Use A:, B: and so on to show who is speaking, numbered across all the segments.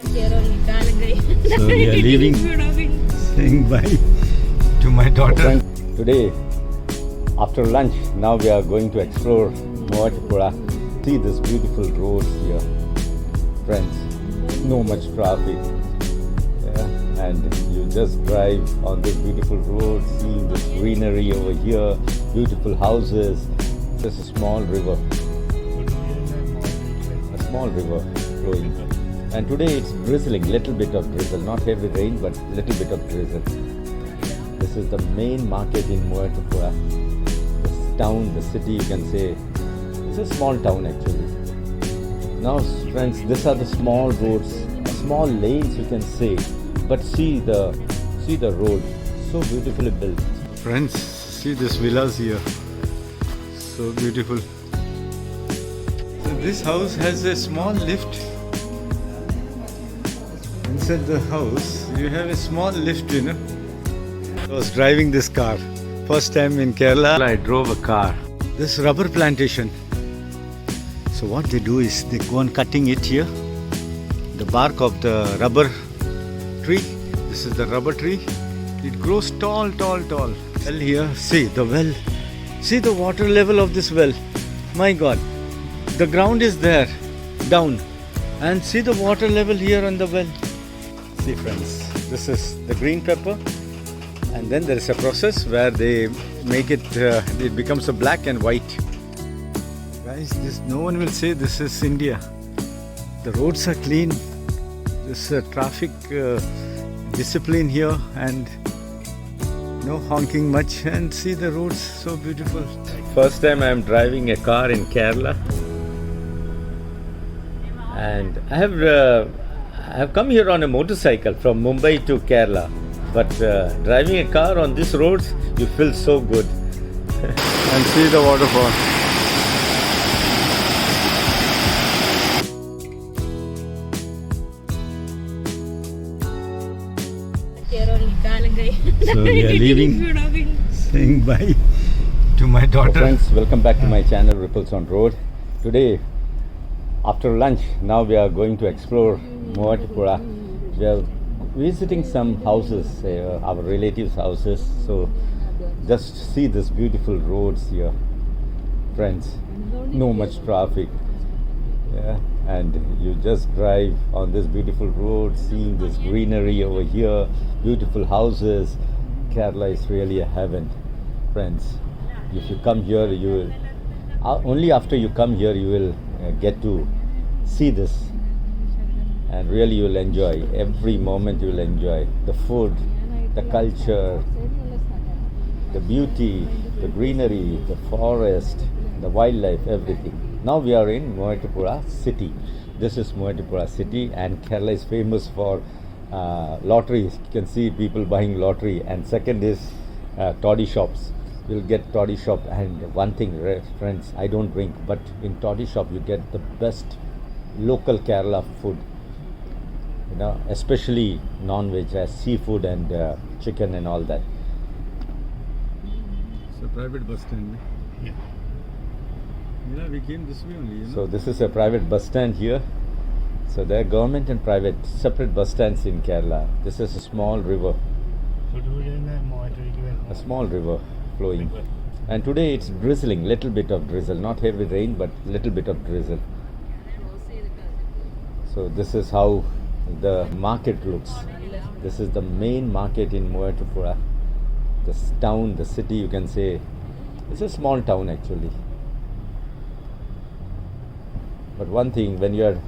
A: So we are leaving, saying bye to my daughter. Today, after lunch, now we are going to explore Oneplus. See this beautiful roads here, friends. No much traffic, and you just drive on this beautiful road, seeing this greenery over here, beautiful houses. There's a small river flowing. And today it's drizzling, little bit of drizzle, not heavy rain, but little bit of drizzle. This is the main market in Oneplus. This town, the city, you can say, it's a small town actually. Now friends, these are the small roads, small lanes you can say, but see the road, so beautifully built. Friends, see these villas here, so beautiful. So this house has a small lift. Inside the house, you have a small lift, you know. I was driving this car. First time in Kerala, I drove a car. This rubber plantation. So what they do is they go on cutting it here. The bark of the rubber tree. This is the rubber tree. It grows tall. Well here, see the well. See the water level of this well. My God. The ground is there, down. And see the water level here on the well. See friends, this is the green pepper, and then there is a process where they make it, it becomes a black and white. Guys, no one will say this is India. The roads are clean, there's traffic discipline here, and no honking much, and see the roads, so beautiful. First time I am driving a car in Kerala, and I have come here on a motorcycle from Mumbai to Kerala, but driving a car on these roads, you feel so good. And see the waterfall. So we are leaving, saying bye to my daughter. So friends, welcome back to my channel Ripples on Road. Today, after lunch, now we are going to explore Oneplus. We are visiting some houses, our relatives' houses. So just see this beautiful roads here, friends. No much traffic, and you just drive on this beautiful road, seeing this greenery over here, beautiful houses. Kerala is really a heaven, friends. If you come here, you will only after you come here you will get to see this, and really you will enjoy every moment. You will enjoy the food, the culture, the beauty, the greenery, the forest, the wildlife, everything. Now we are in Oneplus city. This is Oneplus city, and Kerala is famous for lotteries. You can see people buying lottery, and second is toddy shops. You'll get toddy shop, and one thing, friends, I don't drink, but in toddy shop you get the best local Kerala food, you know, especially non-veg, as seafood and chicken and all that. It's a private bus stand. Yeah, we came this way only, you know? So this is a private bus stand here. So there are government and private separate bus stands in Kerala. This is a small river. A small river flowing. And today it's drizzling, little bit of drizzle, not heavy rain, but little bit of drizzle. So this is how the market looks. This is the main market in Oneplus. This town, the city, you can say, it's a small town actually. But one thing, when you're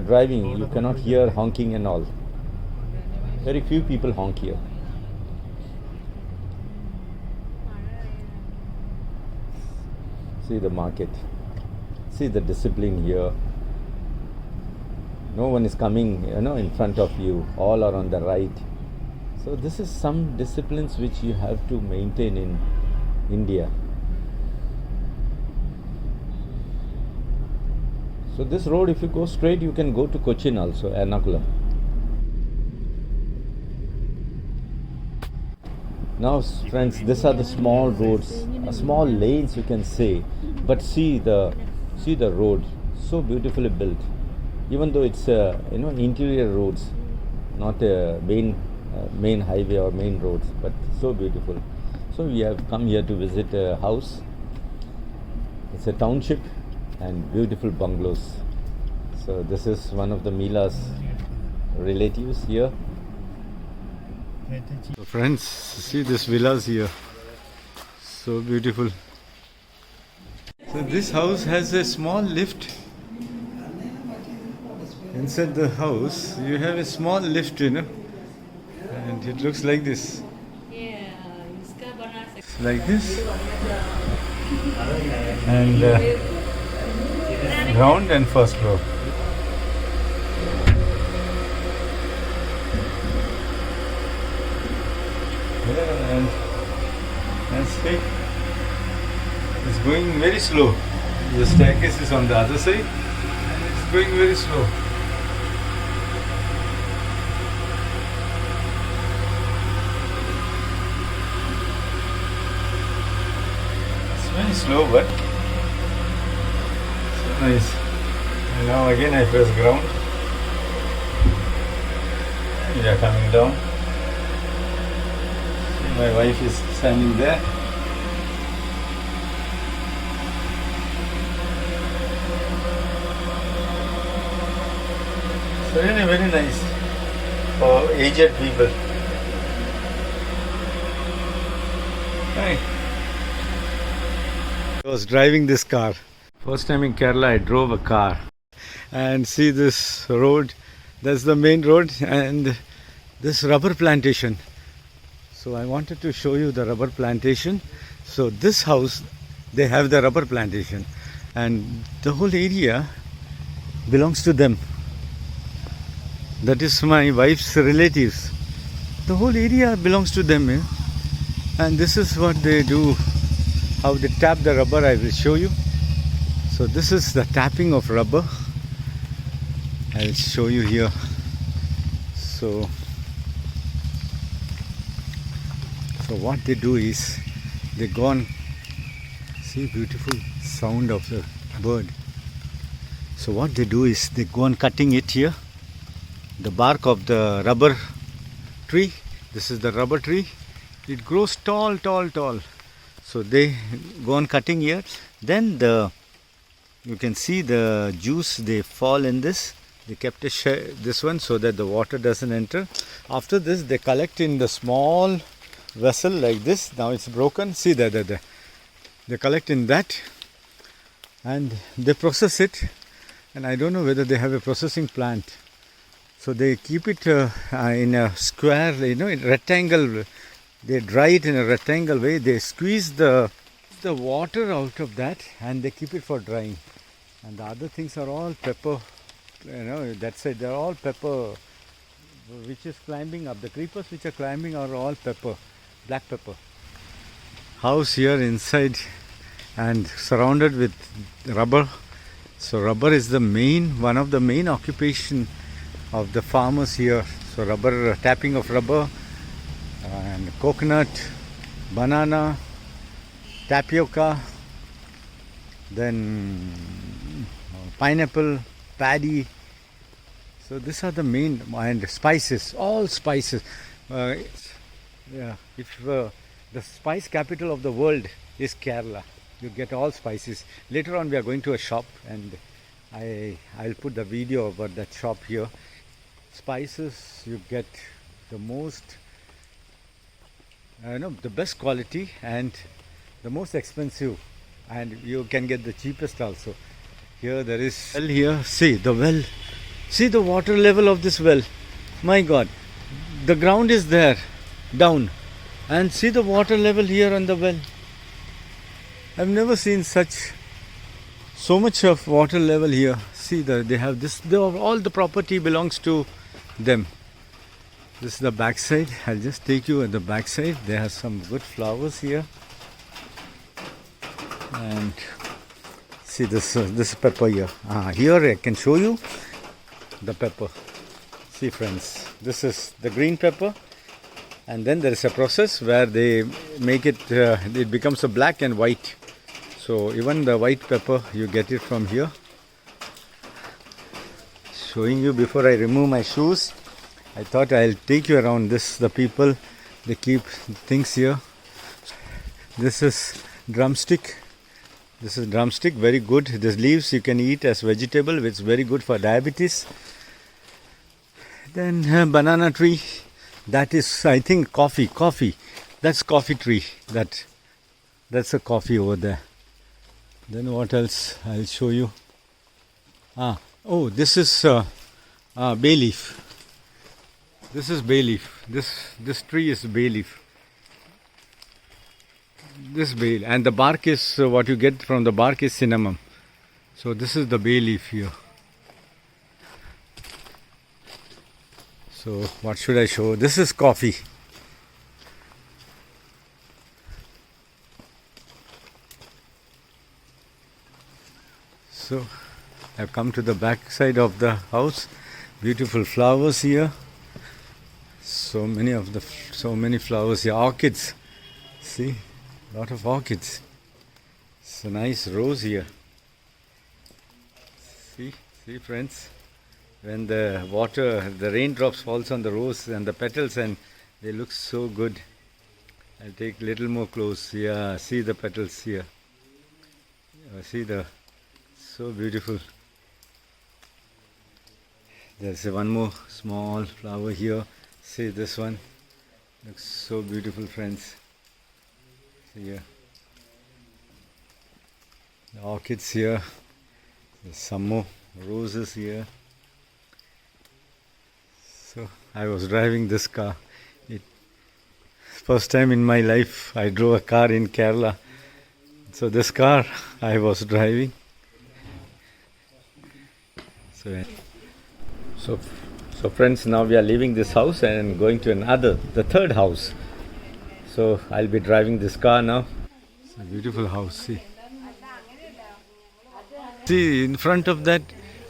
A: driving, you cannot hear honking and all. Very few people honk here. See the market. See the discipline here. No one is coming, in front of you. All are on the right. So this is some disciplines which you have to maintain in India. So this road, if you go straight, you can go to Cochin also, Ernakulam. Now friends, these are the small roads, small lanes you can say, but see the road, so beautifully built. even though it's interior roads, not a main highway or main roads, but so beautiful. So we have come here to visit a house. It's a township and beautiful bungalows. So this is one of the Mila's relatives here. So friends, see this villas here. So beautiful. So this house has a small lift. Inside the house you have a small lift, and it looks like this. Like this. And ground and first floor. And see, it's going very slow. The staircase is on the other side and it's going very slow. It's very slow, but so nice. And now again I press ground. We are coming down. My wife is standing there. So really very nice for aged people. Hi. I was driving this car. First time in Kerala I drove a car. And see this road. That's the main road and this rubber plantation. So I wanted to show you the rubber plantation. So this house, they have the rubber plantation and the whole area belongs to them. That is my wife's relatives. The whole area belongs to them. And this is what they do, how they tap the rubber. I will show you. So this is the tapping of rubber. I will show you here. So what they do is, they go on, see beautiful sound of the bird. So what they do is, they go on cutting it here, the bark of the rubber tree. This is the rubber tree. It grows tall. So they go on cutting here. Then you can see the juice, they fall in this. They kept this one so that the water doesn't enter. After this, they collect in the small vessel like this. Now it's broken. See there. They collect in that and they process it. And I don't know whether they have a processing plant. So they keep it in a square, in rectangle. They dry it in a rectangle way. They squeeze the water out of that and they keep it for drying. And the other things are all pepper. That side they're all pepper, which is climbing up. The creepers which are climbing are all pepper. Black pepper. House here inside and surrounded with rubber. So rubber is one of the main occupation of the farmers here. So rubber, tapping of rubber and coconut, banana, tapioca, then pineapple, paddy. So these are the main, and spices, all spices. If the spice capital of the world is Kerala, you get all spices. Later on we are going to a shop and I'll put the video about that shop here. Spices, you get the most, the best quality and the most expensive, and you can get the cheapest also. Here there is well here. See the well. See the water level of this well. My God, the ground is there down, and see the water level here on the well. I've never seen so much of water level here. See that they have this. All the property belongs to them. This is the back side. I'll just take you at the back side. They have some good flowers here, and see this pepper here. Here I can show you the pepper. See friends, this is the green pepper, and then there is a process where they make it. It becomes a black and white. So even the white pepper, you get it from here. showing you before I remove my shoes. I thought I'll take you around this. The people, they keep things here. This is drumstick. This is drumstick, very good. This leaves you can eat as vegetable, which is very good for diabetes. Then banana tree. That is, I think, coffee. That's coffee tree. That's a coffee over there. Then what else? I'll show you. This is bay leaf. This is bay leaf. This tree is bay leaf. This bay, and the bark is what you get from the bark is cinnamon. So this is the bay leaf here. So what should I show? This is coffee. So I've come to the back side of the house. Beautiful flowers here. So many flowers here. Orchids. See, lot of orchids. It's a nice rose here. See friends. When the raindrops falls on the rose and the petals, and they look so good. I'll take a little more close. Yeah, see the petals here. So beautiful. There's one more small flower here. See this one. Looks so beautiful, friends. See here. The orchids here. There's some more roses here. So I was driving this car. First time in my life I drove a car in Kerala. So this car I was driving. So friends, now we are leaving this house and going to the third house. So I'll be driving this car now. It's a beautiful house. See in front of that,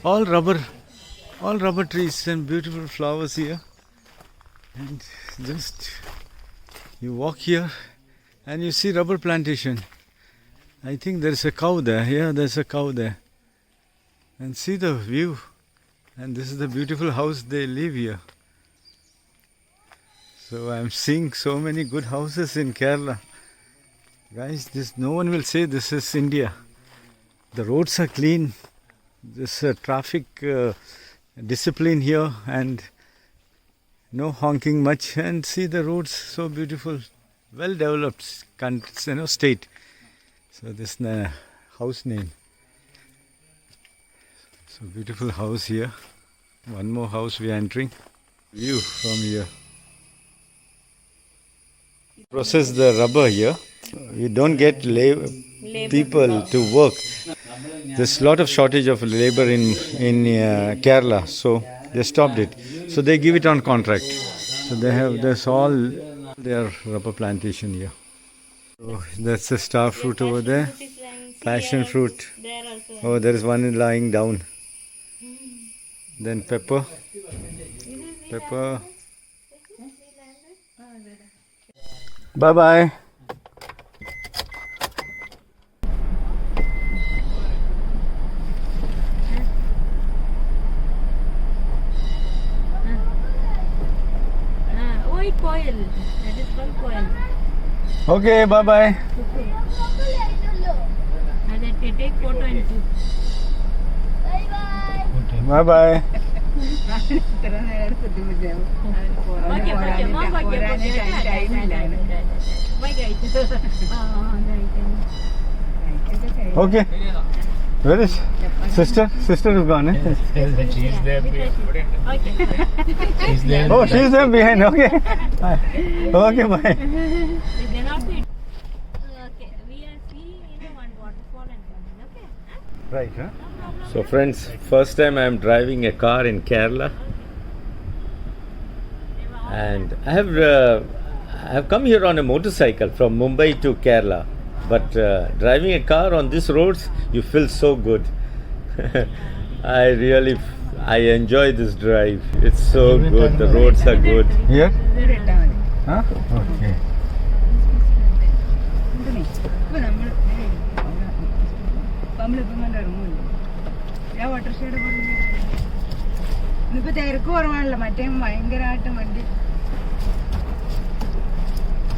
A: all rubber trees and beautiful flowers here. And just you walk here and you see rubber plantation. I think there's a cow there. Yeah, there's a cow there. And see the view. And this is the beautiful house they live here. So I'm seeing so many good houses in Kerala. Guys, no one will say this is India. The roads are clean. There's traffic discipline here and no honking much. And see the roads, so beautiful. Well developed state. So this is the house name. So beautiful house here. One more house we are entering. View from here. Process the rubber here. We don't get people to work. There's a lot of shortage of labor in Kerala, so they stopped it. So they give it on contract. So there's all their rubber plantation here. So that's the star fruit over there. Passion fruit. Oh, there is one lying down. Then pepper. Bye bye.
B: Coil. That is called coil.
A: Okay, bye bye.
B: And then we take photo and do.
A: Bye bye. Okay. Where is sister? Sister is gone, eh?
C: She's there. She's there.
A: Oh, she's there behind. Okay. Okay, bye.
B: Okay, we are seeing one waterfall and coming. Okay.
A: Right, huh? So friends, first time I am driving a car in Kerala, and I have come here on a motorcycle from Mumbai to Kerala. But driving a car on these roads, you feel so good. I enjoy this drive. It's so good. The roads are good. Here? Huh? Okay.
C: ഇപ്പൊ തിരക്ക് കുറവാണല്ലോ മറ്റേ ഭയങ്കരമായിട്ട് വണ്ടി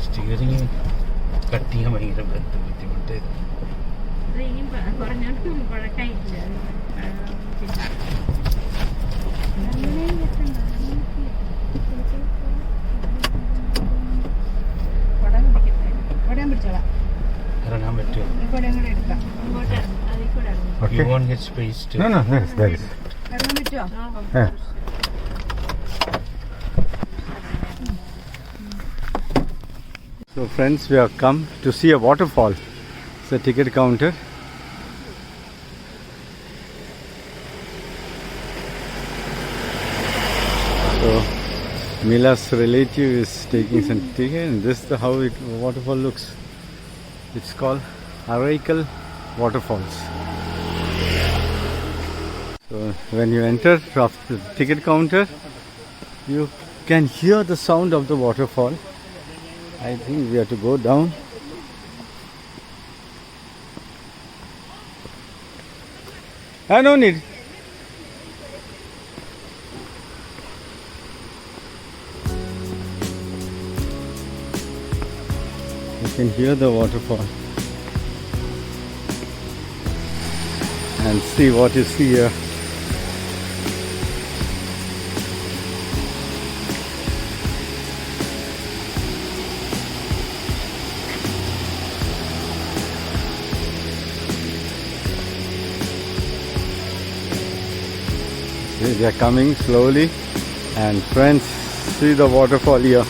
A: steering cut ചെയ്യാൻ ഭയങ്കര ബുദ്ധിമുട്ട്.
B: അത് ഇനിയും കുറഞ്ഞോണ്ട് കുഴക്കായിട്ടില്ല.
C: കൊടയം പിടിച്ചോളാം.
A: ഇറങ്ങാൻ പറ്റുമോ?
C: കൊടയം കൂടെ എടുക്കാം.
B: ഇങ്ങോട്ട് ഇറങ്ങും. അതിൽ കൂടെ ഇറങ്ങും.
A: You won't get space to.
C: ഇറങ്ങാൻ പറ്റുമോ?
A: So friends, we have come to see a waterfall. It's a ticket counter. So Mila's relative is taking some ticket, and this is how it waterfall looks. It's called Araikal Waterfalls. So when you enter after the ticket counter, you can hear the sound of the waterfall. I think we have to go down. No need. You can hear the waterfall and see what you see here. They are coming slowly, and friends, see the waterfall here.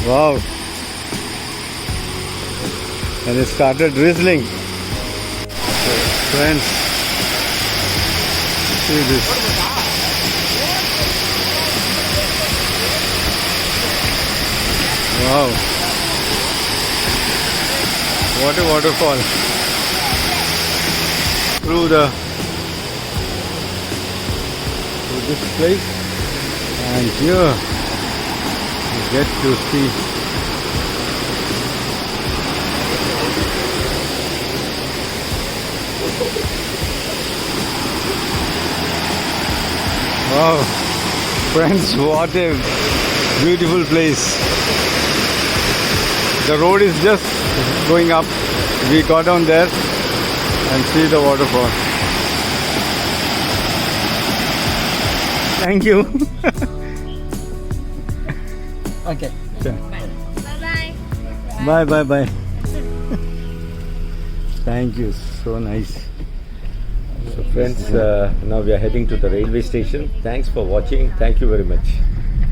A: Wow! And it started drizzling. So, friends, see this. Wow! What a waterfall! Through this place, and here you get to see wow, friends, what a beautiful place. The road is just going up. We got down there and see the waterfall. Thank you.
C: Okay.
B: Bye bye.
A: Bye. Thank you. So nice. So friends, now we are heading to the railway station. Thanks for watching. Thank you very much.